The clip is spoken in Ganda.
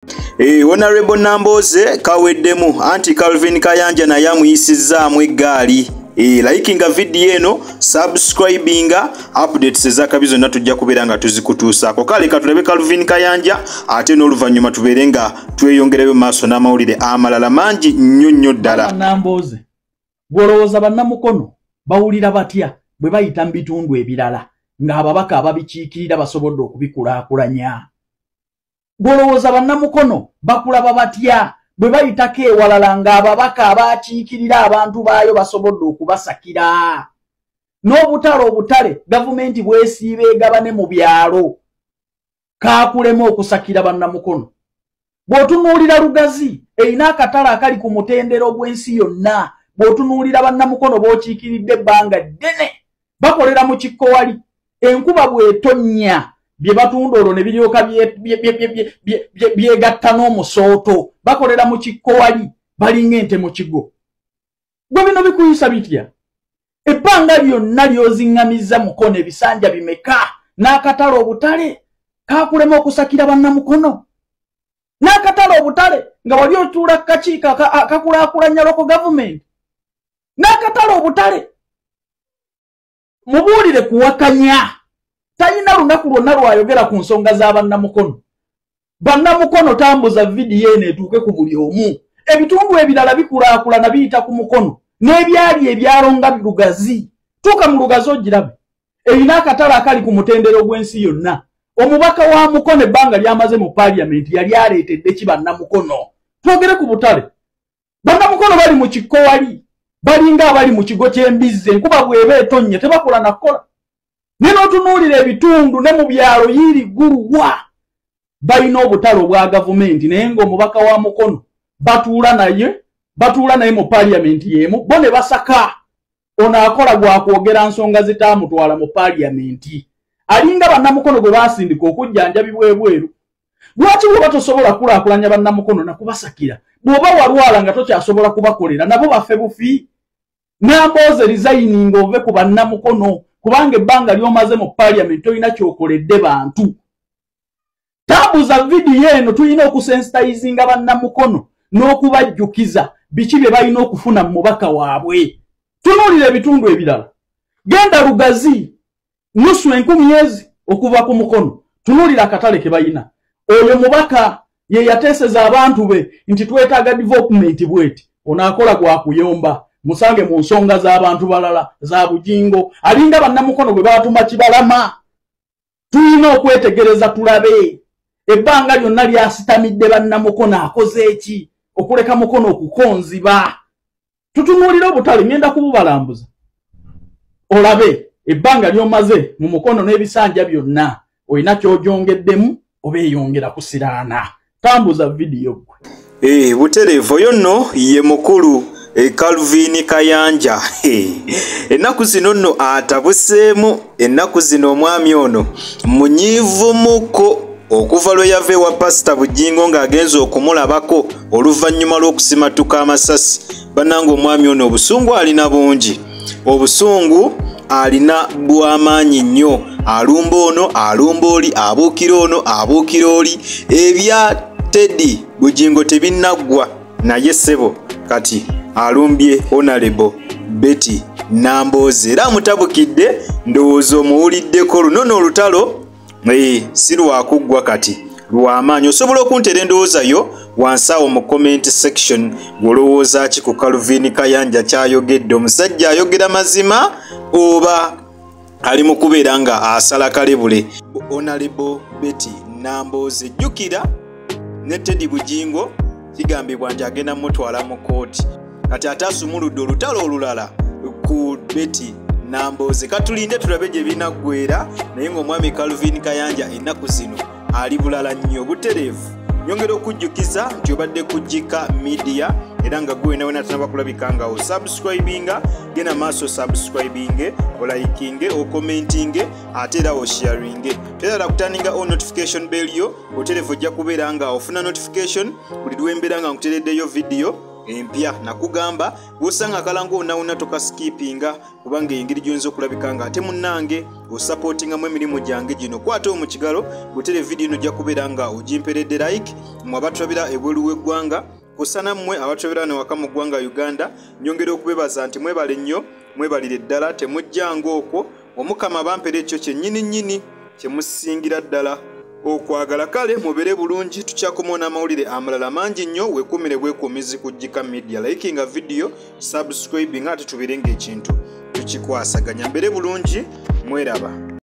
Honorable Nambooze Kaweddemu anti Calvin Kayanja na yamuyisizaamu eggaali. Likinga video eno, subscribinga, updates ezakabizo na tujja kubeera nga tuzikutuusaako. Kale katulabe Calvin Kayanja ate n'oluvannyuma tubeere nga tweyongerayo maaso n'amawulire amalala mangi nnyo ddala. Nambooze bw'olowooza bannamukono bawulira batya bwe bayita mu bitundu ebirala ng'ababaka ababikiikirira basobodde okubikulaakulanya? Bw'olowooza bannamukono bakulaba batya bwe bayitako ewalala ng'ababaka abakiikirira abantu baayo basobodde okubasakira? N'obutale gavumenti bwesiiba egabane mu byalo kaakulema okusakira bannamukono. Bw'otunuulira Lugazi erina akatale akali ku mutendero gw'ensi yonna, bw'otunuulira bannamukono b'okiikiridde ebbanga ddene bakolera mu kikko wali, enkuba bw'etonnya bye batunda olwo ne biryoka byegatta n'omusooto, bakolera mu kikko wali balinga ente mu kigo. Gwe bino bikuyisa bitya? Ebbanga lyonna ly'oziŋŋamizza mukono ebisanja bimeka n'akatale obutale kaakulema okusakira bannamukono? N'akatale obutale nga wali otuula kakiiko akakulaakulanya loko gavumenti? N'akatale obutale mubuulire kuwakanya. Tayina lunaku lwonna lwayogera ku nsonga za bannamukono. Bannamukono tambuza vidiyo eno etuuke ku buli omu. Ebitundu ebirala bikulaakulana biyita ku mukono. N'ebyali ebyalonga Lugazi. Tuuka mu Lugazi ogirabe. Erina akatale akali ku mutendero gw'ensi yonna. Omubaka wa mukono ebbanga lyamaze mu paaliyamenti yali aleetedde ki bannamukono? Twogere ku butale. Bannamukono bali mu kikko wali. Balinga abali mu kigo ky'embizzi, enkuba bw'eba etonnye tebakola nakola. Neno tunuulira ebitundu ne mu byalo yiri guluwa balina obutale obwa gavumenti naye ng'omubaka wa mukono batuula naye mu paaliyamenti y'emu, bo ne basaka. Ono akola gwakwogera nsonga zitaamutwala mu paaliyamenti. Alinga bannamukono gwe baasindika okujjanjabibwa ebweru. Lwaki bw'oba tosobola kulaakulanya bannamukono na kubasakira? Bw'oba walwala nga tokyasobola kubakolera nabo baffe bufi. Nambooze resigning ove ku bannamukono kubanga ebbanga ly'omaze mu paaliyamenti tolina kyokoledde bantu. Tambuza vidiyo eno tulina okusensitizinga bannamukono n'okubajjukiza biki bye balina okufuna mu mubaka waabwe. Tunuulira ebitundu ebirala. Genda Lugazi nusu 10,000 okuva ku mukono. Tunuulira akatale ke balina. Oyo mubaka ye yateeseza abantu be nti twetaaga development bweti. Onaakola gwa kuyomba. Musange mu nsonga z'abantu balala za bujingo. Alinga bannamukono bwe batuma kibalama. Tulina okwetegereza tulabe. Ebbanga lyonna lyasitamidde bannamukono akoze eki? Okuleka mukono okukonziba. Tutunuulira obutale ngenda kububalambuza. Olabe ebbanga ly'omaze mu mukono n'ebisanja byonna olina ky'ogyongeddemu oba eyongera kusiraana. Tambuza vidiyo gwe. Butereevu oyo nno ye mukulu Calvin Kayanja. Ennaku zino nno atabuseemu, ennaku zino omwami ono munyiivu muko okuva lwe yava ewa pasita Bujingo ng'agenza okumulabako oluvannyuma lw'okusimatuka amasasi. Bannange omwami ono obusungu alina bungi, obusungu alina bw'amaanyi nnyo. Alumba ono, alumba oli, abuukira ono, abuukira oli. Ebya Teddy Bujingo tebinnaggwa naye ssebo kati alumbye Honorable Betty Nambooze. Era mutabukidde ndowooza omuwuliddeko lunono olutalo si lwakuggwa kati lw'amaanyi. Osobola okuntera endowoozayo wansi awo mu comment section gw'olowooza ki ku Calvin Kayanja kyayogedde? Omusajja ayogera mazima oba ali mu kubeera nga asala kalebule? Honorable Betty Nambooze jjukira ne Teddy Bujingo kigambibwa nti agenda mutwala mu kooti. Kati ate asumuludde olutalo olulala ku Betty Nambooze. Katulinde tulabe gye binaggwera, naye ng'omwami Calvin Kayanja ennaku zino ali bulala nnyo. Butereevu nyongera okujjukiza nti obadde kujjika media era nga gwe nawe natanaba kulabika nga osubscribinga. Genda maaso subscribinge, olaikinge, okomentinge ate era osharinge. Tera kutaninga on notification bell yo. Butereevu ojja kubeera nga ofuna notification buli lwembeera nga nkutereddeyo video empya nakugamba bw'osanga akalango onawona tokaskipinga kubanga engeri gy'oyinza okulabika nga ate munnange osupportingamu emirimu gyange gino kwata mu kigalo butere vidiyo eno ojja kubeera nga ogimperedde like mmwe abatulabira ebweru w'eggwanga kusana mmwe abatulabira ne waka mu ggwanga Uganda nyongera okubebaza nti mwebale nnyo mwebalire ddala temujjanga okwo omukama bampera ekyo kyennyini kyemusingira ddala okwagala kale mubere bulungi tukyakomaona amawulire amalala mangi nnyo wekumire bwekumizi ku Jika Media likinga video subscribing ate tubirenga ekintu tukikwasaganya mbere bulungi mweraba